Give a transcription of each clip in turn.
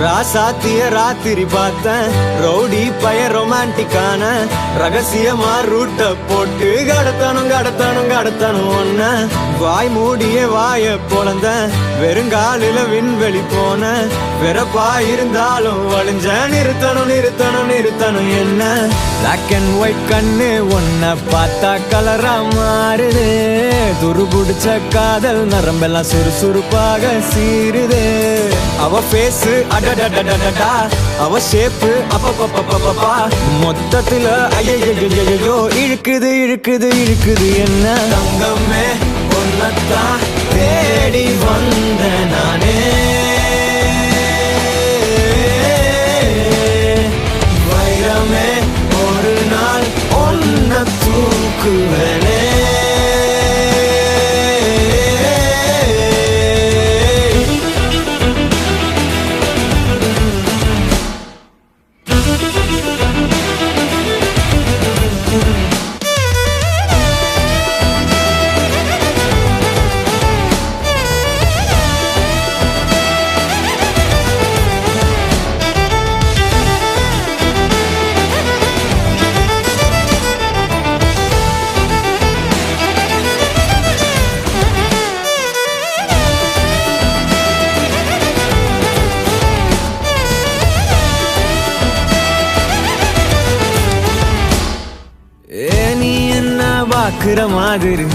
ராசாத்திய ராத்திரி பார்த்தேன் ரவுடி பய ரொமான்டிக்கான ரகசியமா ரூட்ட போட்டு கடத்தணும் ஒன்ன வாய் மூடிய வாய பொழந்த வெறுங்காலில விண்வெளி போன வெறப்பா இருந்தாலும் வழிஞ்ச நிறுத்தணும் என்ன பிளாக் அண்ட் ஒயிட் கண்ணு ஒன்ன பார்த்தா கலரா மாறுது துருபுடிச்ச காதல் நரம்பெல்லாம் சுறுசுறுப்பாக சீருது அவ பேசு அடடடடடடா அவ ஷேப்பு அப்பப்பப்பப்பப்பா மொத்தத்துல ஐயோ இழுக்குது என்ன தங்கமே ஒன்னத்தான் தேடி வந்த நானே வைரமே ஒரு நாள் ஒன்ன தூக்குவேனே பாக்குற மாதிரி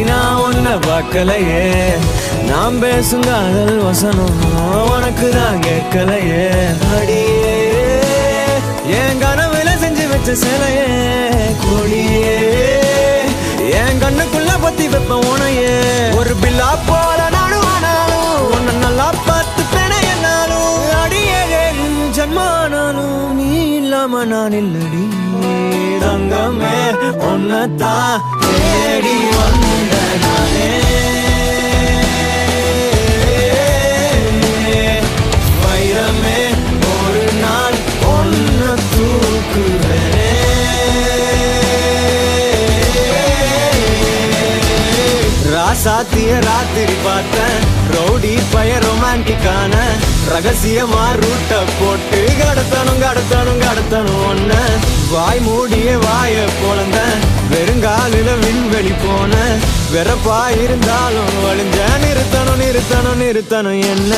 நான் ஒன்ன பார்க்கலையே நாம் பேசும் காதல் வசனம் உனக்கு தான் கேட்கலையே அடியே என் கனவுல செஞ்சு வச்ச சிலையே கொடியே என் கண்ணுக்குள்ள பத்தி வைப்ப உனையே ஒரு பில்லா போல நானும் ஆனாலும் உன்ன நல்லா பார்த்து பெண என்னாலும் அடியே ஜன்மானாலும் நீ இல்லாம நான் இல்லடி தங்கமே ஒன்னத்தான் தேடி வந்த நானே வைரமே ஒரு நாள் ஒன்ன தூக்குவேனே ராசாத்திய ராத்திரி பார்த்தேன் ரவுடி பய ரொமான்டிக்கான ரகசியமா ரூட்ட போட்டு கடத்தணும் ஒன்ன வாய் மூடிய வாய பொழந்த வெறுங்காலில விண்வெளி போன வெறப்பா இருந்தாலும் வழிஞ்ச நிறுத்தணும் என்ன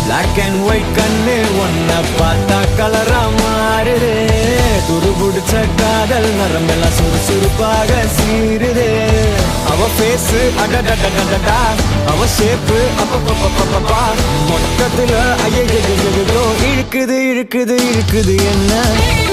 பிளாக் அண்ட் ஒயிட் கண்ணு ஒன்ன பார்த்தா கலரா மாறுது துருபுடிச்ச காதல் நரம்பெல்லாம் சுறுசுறுப்பாக சீருது அவ பேசு அடடடடடா அவ ஷேப்பு அப்பப்பப்பப்பப்பா மொத்தத்துல ஐயோ இழுக்குது என்ன